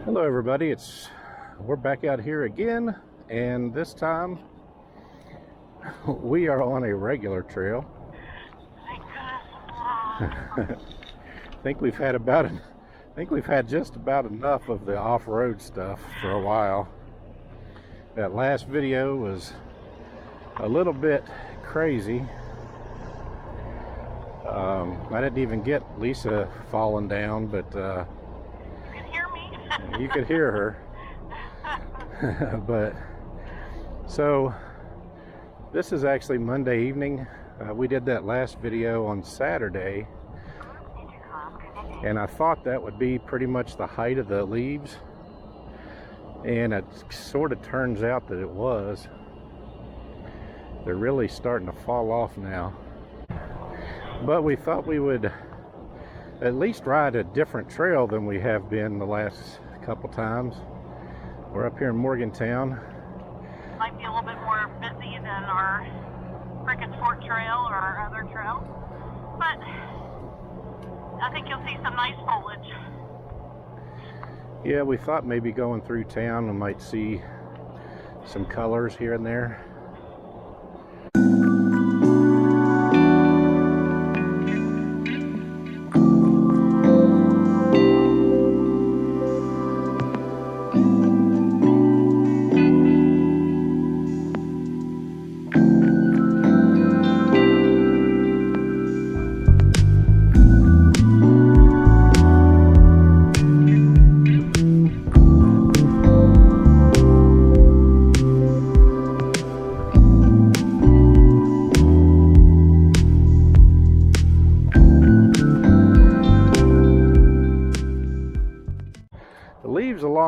Hello everybody, we're back out here again, and this time we are on a regular trail. I think we've had just about enough of the off-road stuff for a while. That last video was a little bit crazy. I didn't even get Lisa falling down, but you could hear her. But so this is actually Monday evening. We did that last video on Saturday, and I thought that would be pretty much the height of the leaves, and it sort of turns out that it was. They're really starting to fall off now, but we thought we would at least ride a different trail than we have been the last couple times. We're up here in Morgantown. Might be a little bit more busy than our Crickets Fort Trail or our other trail, but I think you'll see some nice foliage. Yeah, we thought maybe going through town we might see some colors here and there.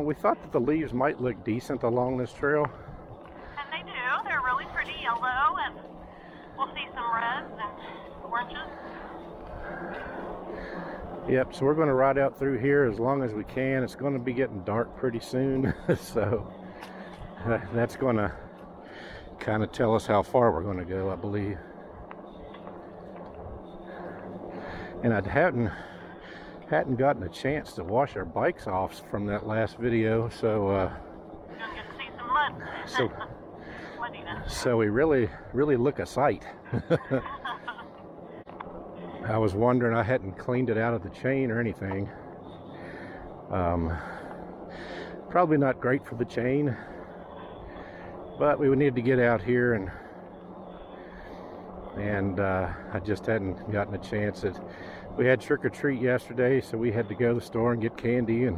We thought that the leaves might look decent along this trail. And they do. They're really pretty yellow, and we'll see some reds and oranges. Yep, so we're going to ride out through here as long as we can. It's going to be getting dark pretty soon, so that's going to kind of tell us how far we're going to go, I believe. And I hadn't gotten a chance to wash our bikes off from that last video, so you'll get to see some mud. so we really look a sight. I was wondering, I hadn't cleaned it out of the chain or anything. Probably not great for the chain, but we would need to get out here, and I just hadn't gotten a chance. We had trick-or-treat yesterday, so we had to go to the store and get candy and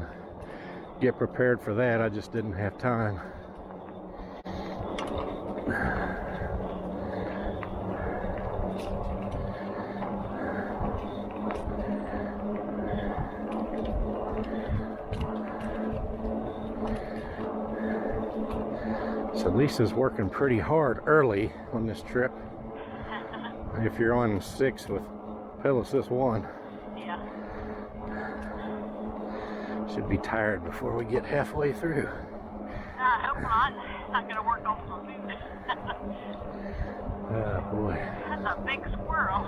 get prepared for that. I just didn't have time. So Lisa's working pretty hard early on this trip. If you're on 6 with Pelosis 1. Yeah. Should be tired before we get halfway through. I hope not. I'm going to work on some food. Oh boy. That's a big squirrel.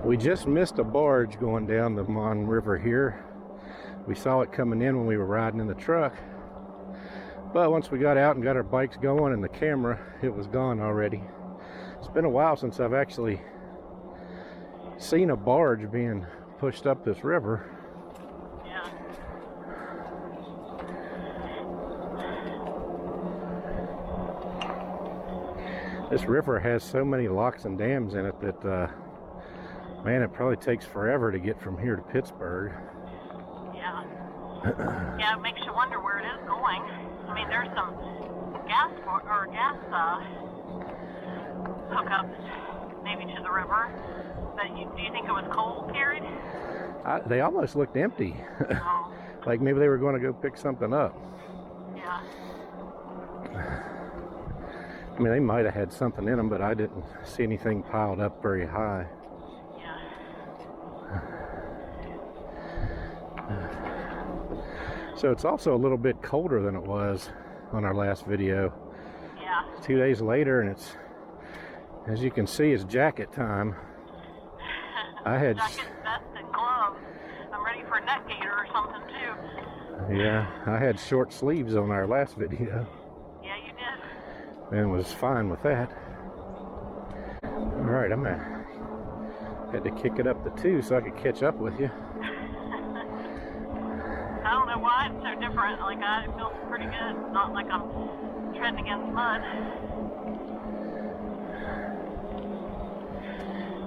We just missed a barge going down the Mon River here. We saw it coming in when we were riding in the truck. But once we got out and got our bikes going and the camera, it was gone already. It's been a while since I've actually seen a barge being pushed up this river. Yeah. This river has so many locks and dams in it that, man, it probably takes forever to get from here to Pittsburgh. Yeah. Yeah, it makes you wonder where it is going. I mean, there's some gas hookups maybe to the river, but do you think it was coal carried? They almost looked empty. Oh. Like maybe they were going to go pick something up. Yeah. I mean, they might have had something in them, but I didn't see anything piled up very high. Yeah. So it's also a little bit colder than it was on our last video. Yeah. 2 days later, and it's, as you can see, it's jacket time. I had jacket, vest, and gloves. I'm ready for a neck gaiter or something too. Yeah, I had short sleeves on our last video. Yeah, you did. And was fine with that. Alright, had to kick it up to 2 so I could catch up with you. I don't know why it's so different. Like, it feels pretty good. Not like I'm treading against mud.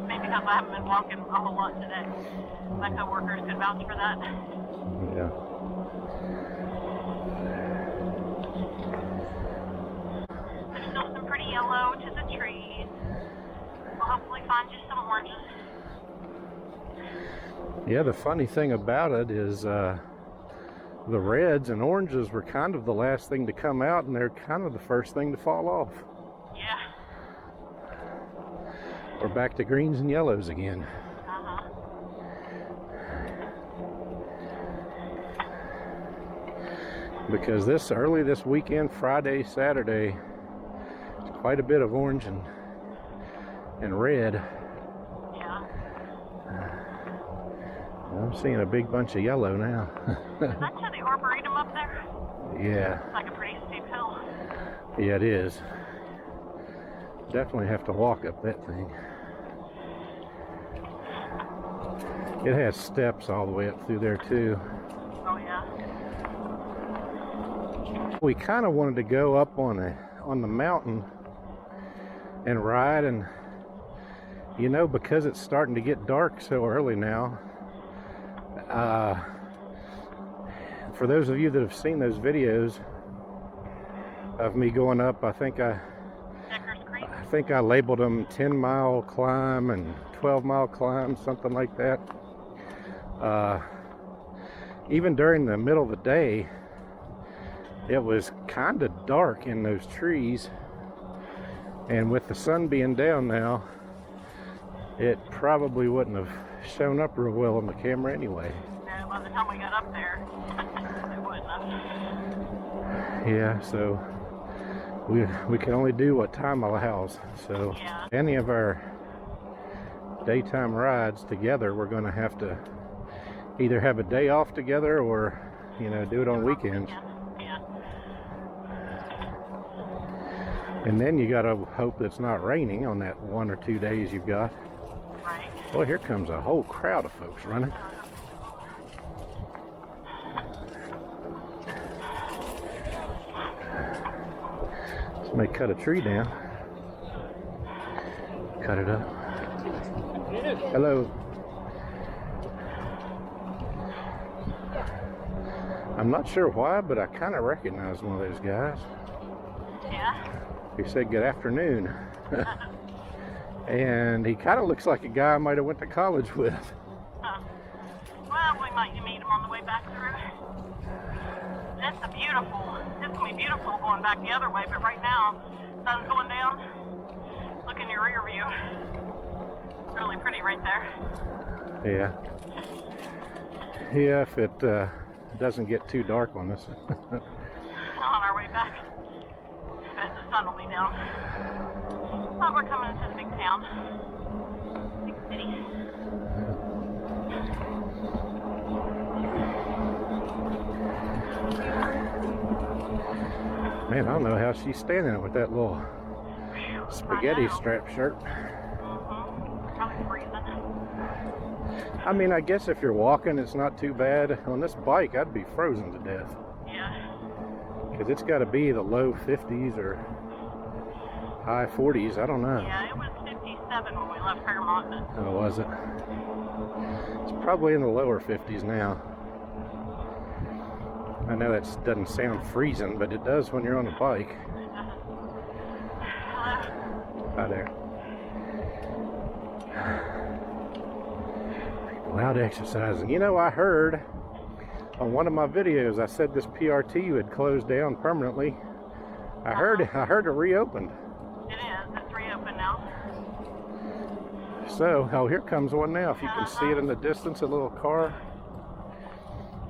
Maybe because I haven't been walking a whole lot today. My coworkers could vouch for that. Yeah. There's still some pretty yellow to the trees. We'll hopefully find you some oranges. Yeah, the funny thing about it is the reds and oranges were kind of the last thing to come out, and they're kind of the first thing to fall off. Yeah. We're back to greens and yellows again. Because early this weekend, Friday, Saturday, it's quite a bit of orange and red. Yeah. I'm seeing a big bunch of yellow now. Is that to the Arboretum up there? Yeah. It's like a pretty steep hill. Yeah, it is. Definitely have to walk up that thing. It has steps all the way up through there too. Oh yeah. We kind of wanted to go up on the mountain and ride, and you know, because it's starting to get dark so early now, for those of you that have seen those videos of me going up, I think I labeled them 10-mile climb and 12-mile climb, something like that. Even during the middle of the day, it was kind of dark in those trees, and with the sun being down now, it probably wouldn't have shown up real well on the camera anyway. Yeah, by the time we got up there, it wouldn't have. Yeah, so we can only do what time allows. So yeah. Any of our daytime rides together, we're going to have to either have a day off together or, you know, do it on weekends. Yeah. And then you got to hope it's not raining on that 1 or 2 days you've got. Right. Boy, here comes a whole crowd of folks running. Somebody cut a tree down. Cut it up. Hello. I'm not sure why, but I kind of recognize one of those guys. Yeah. He said good afternoon. And he kind of looks like a guy I might have went to college with. Well, we might meet him on the way back through. It's going to be beautiful going back the other way, but right now, sun's going down. Look in your rear view. It's really pretty right there. Yeah. Yeah, if it doesn't get too dark on us. On our way back. But the sun will be down. But we're coming into the big town. Big city. Man, I don't know how she's standing with that little spaghetti strap shirt. Probably freezing. I mean, I guess if you're walking, it's not too bad. On this bike, I'd be frozen to death. Yeah. Because it's got to be the low 50s or high 40s. I don't know. Yeah, it was 57 when we left Fairmont. Oh, was it? It's probably in the lower 50s now. I know that doesn't sound freezing, but it does when you're on a bike. Hi there. People out exercising. You know, I heard on one of my videos, I said this PRT had closed down permanently. I heard it reopened. It is. It's reopened now. So, oh, here comes one now. If you can see it in the distance, a little car.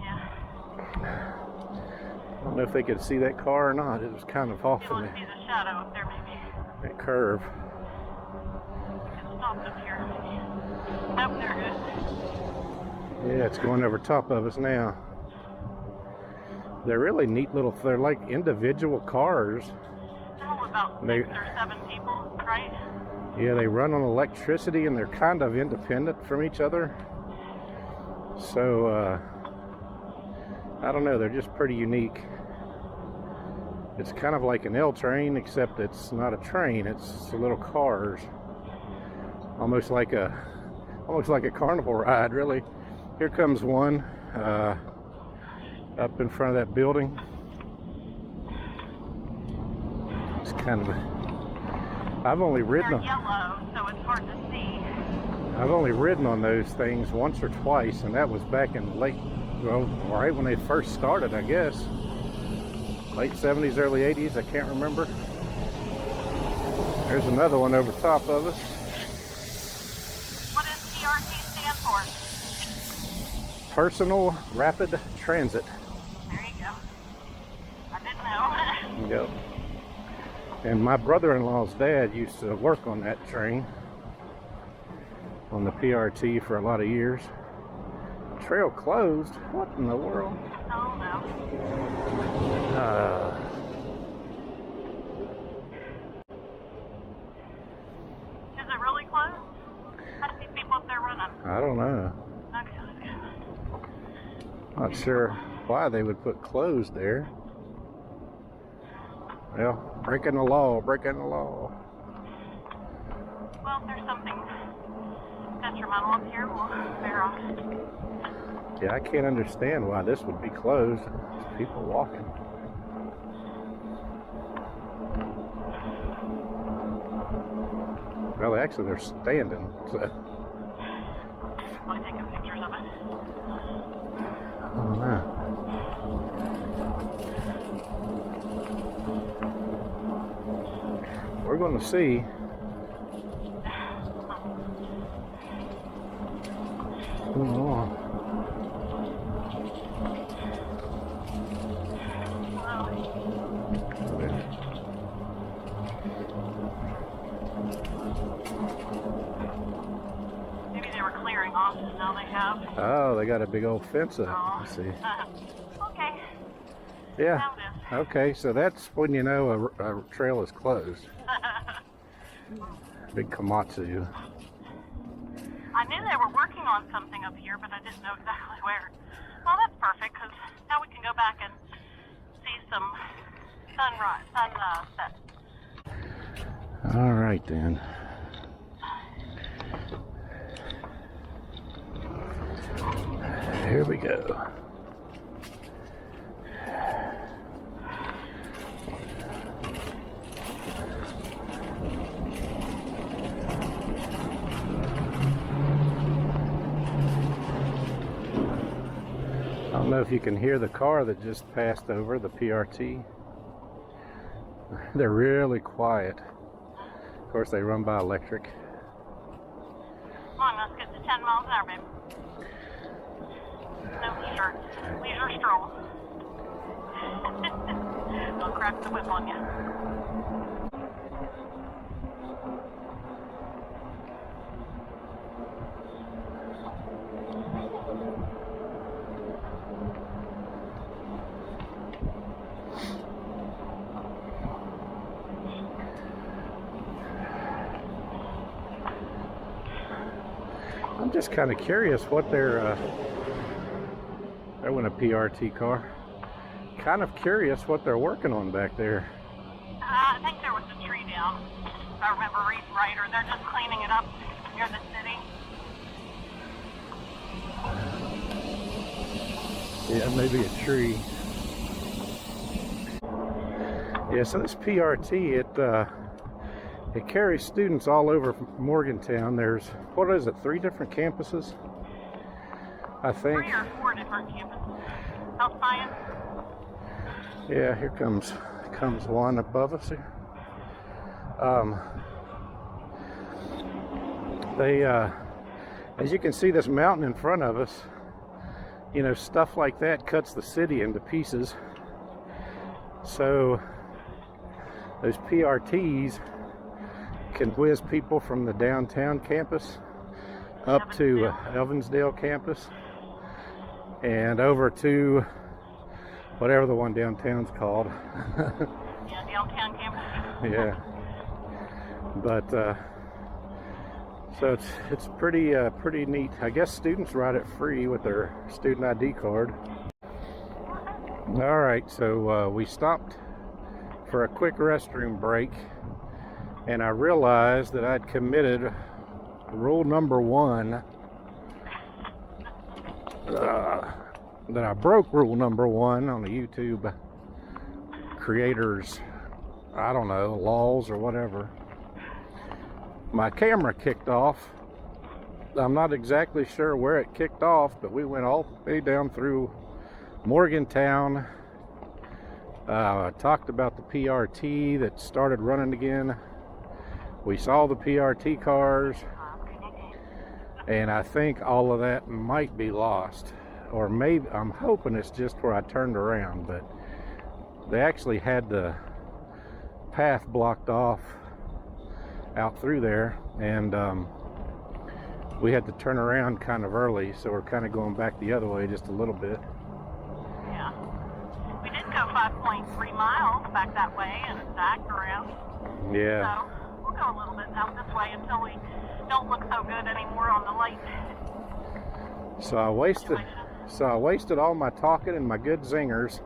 Yeah. I don't know if they could see that car or not. It was kind of off in You want to see the shadow up there, maybe. that curve. It's stopped up here. Nope, they're good. Yeah, it's going over top of us now. They're really neat little, they're like individual cars. Oh, about 6 or 7 people, right? Yeah, they run on electricity and they're kind of independent from each other. So, I don't know, they're just pretty unique. It's kind of like an L train, except it's not a train, it's little cars. Almost like a carnival ride, really. Here comes one up in front of that building. It's kind of I've only ridden They're yellow, so it's hard to see. I've only ridden on those things once or twice, and that was back in right when they first started, I guess. Late 70s, early 80s, I can't remember. There's another one over top of us. What does PRT stand for? Personal Rapid Transit. There you go. I didn't know. Yep. And my brother-in-law's dad used to work on that train, on the PRT, for a lot of years. Trail closed? What in the world? Oh no. Is it really closed? How do these people up there running? I don't know. Okay. Not sure why they would put closed there. Well, breaking the law, breaking the law. Well, if there's something detrimental up here, we'll bear off. Yeah, I can't understand why this would be closed. There's people walking. Well, actually, they're standing. So. Am I taking pictures of it? I don't know. We're going to see. Maybe they were clearing off, and now they have. Oh, they got a big old fence up. Oh. Let's see. Okay. Yeah. Found it. Okay, so that's when you know a trail is closed. Big Komatsu. I knew they were working on something up here, but I didn't know exactly where. Well, that's perfect, because now we can go back and see some sunset. All right, then. Here we go. I don't know if you can hear the car that just passed over, the PRT. They're really quiet. Of course, they run by electric. Come on, let's get to 10 miles an hour, babe. No leisure. Leisure stroll. I'll crack the whip on you. I'm just kind of curious what they're in a PRT car. Kind of curious what they're working on back there. I think there was a tree down, if I remember reading right, or they're just cleaning it up near the city. Yeah, maybe a tree. Yeah, so this PRT, it carries students all over Morgantown. There's, what is it, 3 different campuses? I think. 3 or 4 different campuses. Health science. Yeah, here comes one above us here. As you can see, this mountain in front of us, you know, stuff like that cuts the city into pieces. So those PRTs can whiz people from the downtown campus up to Evansdale campus and over to whatever the one downtown's called. Yeah, downtown campus. Yeah. But so it's pretty neat. I guess students ride it free with their student ID card. All right, so we stopped for a quick restroom break, and I realized that I'd committed rule number 1. That I broke rule number 1 on the YouTube creators, I don't know, laws or whatever. My camera kicked off. I'm not exactly sure where it kicked off, but we went all the way down through Morgantown. Talked about the PRT that started running again. We saw the PRT cars, and I think all of that might be lost. Or maybe, I'm hoping it's just where I turned around, but they actually had the path blocked off out through there, and we had to turn around kind of early, so we're kind of going back the other way just a little bit. Yeah. We did go 5.3 miles back that way and back around. Yeah. So we'll go a little bit out this way until we don't look so good anymore on the light. So I wasted all my talking and my good zingers,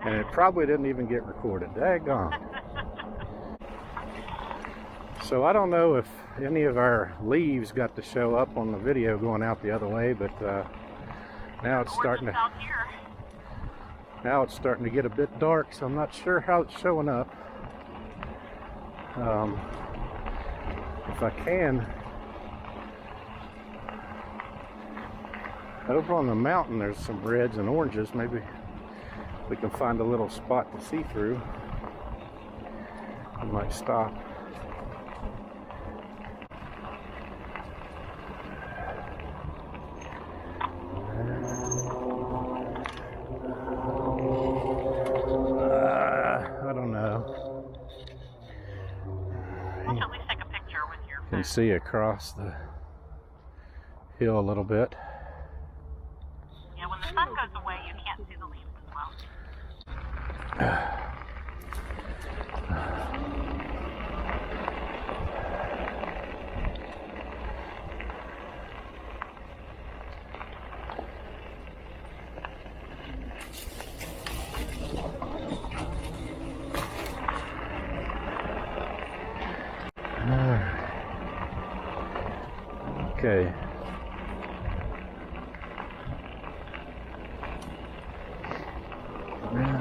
and it probably didn't even get recorded. Daggone. So I don't know if any of our leaves got to show up on the video going out the other way, but now it's starting to get a bit dark, so I'm not sure how it's showing up. If I can, over on the mountain there's some reds and oranges. Maybe we can find a little spot to see through. I might stop. I don't know. Let's at least take a picture with your You can see across the hill a little bit. Yeah, when the sun goes away, you can't see the leaves as well. Okay.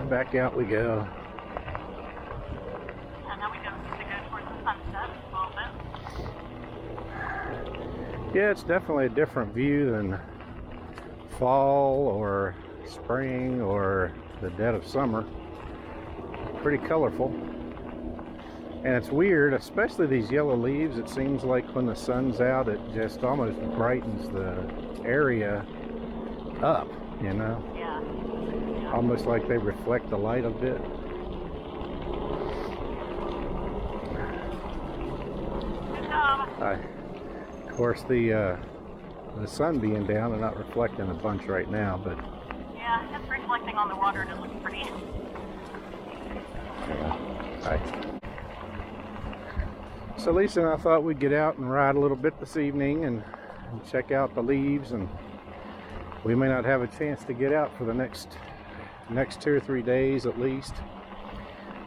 Back out we go. And now we go towards the sunset a little bit. Yeah, it's definitely a different view than fall or spring or the dead of summer. Pretty colorful. And it's weird, especially these yellow leaves. It seems like when the sun's out, it just almost brightens the area up, you know? Yeah. Almost like they reflect the light a bit. Good job. Of course, the sun being down and not reflecting a bunch right now, but Yeah, it's reflecting on the water and it looks pretty. Hi. So Lisa and I thought we'd get out and ride a little bit this evening and check out the leaves, and we may not have a chance to get out for the next 2 or 3 days at least.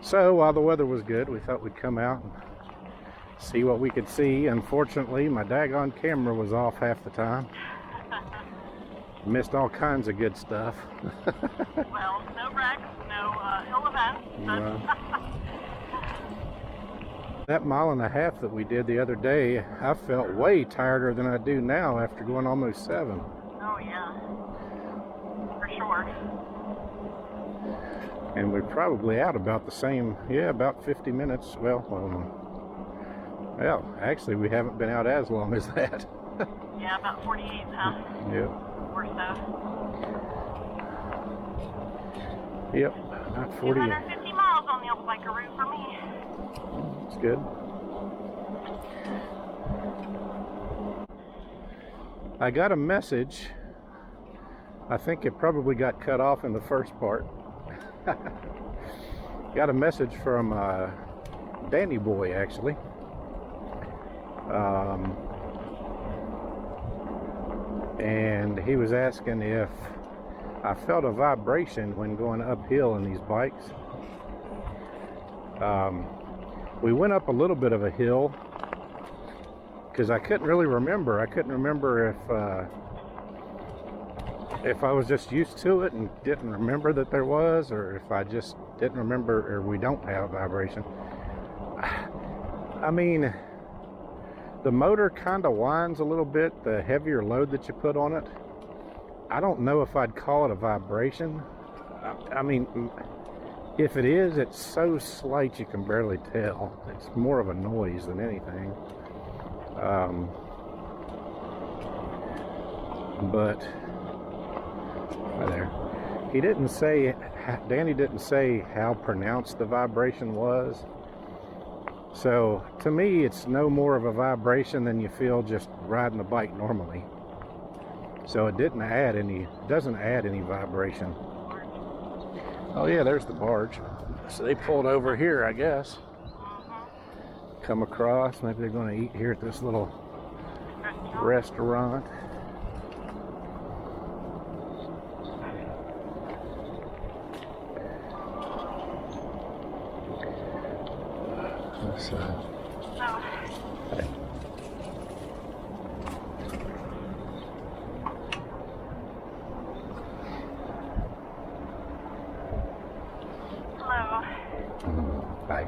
So while the weather was good, we thought we'd come out and see what we could see. Unfortunately, my daggone camera was off half the time. Missed all kinds of good stuff. Well, no wrecks, no ill events. No. That 1.5 miles that we did the other day, I felt way tireder than I do now after going almost 7. Oh yeah, for sure. And we're probably out about the same, about 50 minutes. Well, actually we haven't been out as long as that. Yeah, about 48, huh? Yep. Or so. Yep, about 48. 250 miles on the old biker route for me. It's good. I got a message. I think it probably got cut off in the first part. Got a message from Danny Boy, actually. And he was asking if I felt a vibration when going uphill in these bikes. We went up a little bit of a hill because I couldn't really remember. I couldn't remember if I was just used to it and didn't remember that there was, or if I just didn't remember, or we don't have vibration. I mean, the motor kind of whines a little bit, the heavier load that you put on it. I don't know if I'd call it a vibration. I mean, if it is, it's so slight you can barely tell. It's more of a noise than anything. But there, he didn't say, Danny didn't say how pronounced the vibration was. So to me, it's no more of a vibration than you feel just riding the bike normally. So it doesn't add any vibration. Oh yeah, there's the barge. So they pulled over here, I guess. Come across, maybe they're going to eat here at this little restaurant. So, hey. Hello. Hi.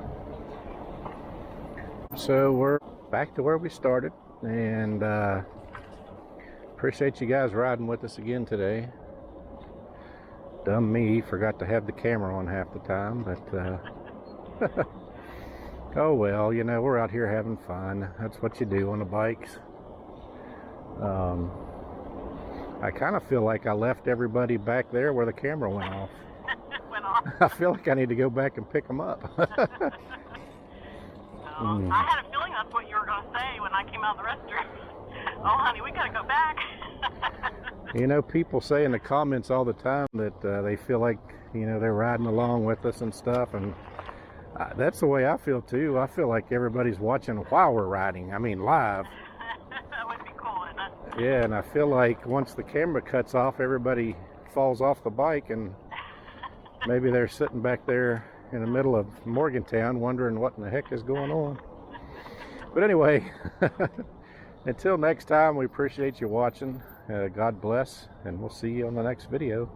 So we're back to where we started, and appreciate you guys riding with us again today. Dumb me, forgot to have the camera on half the time, but oh well, you know, we're out here having fun. That's what you do on the bikes. I kind of feel like I left everybody back there where the camera went off. Went off. I feel like I need to go back and pick them up. I had a feeling that's what you were going to say when I came out of the restroom. Oh, honey, we got to go back. You know, people say in the comments all the time that they feel like, you know, they're riding along with us and stuff, and that's the way I feel too. I feel like everybody's watching while we're riding. I mean, live. That would be cool, wouldn't it? Yeah, and I feel like once the camera cuts off, everybody falls off the bike, and maybe they're sitting back there in the middle of Morgantown wondering what in the heck is going on. But anyway, until next time, we appreciate you watching. God bless, and we'll see you on the next video.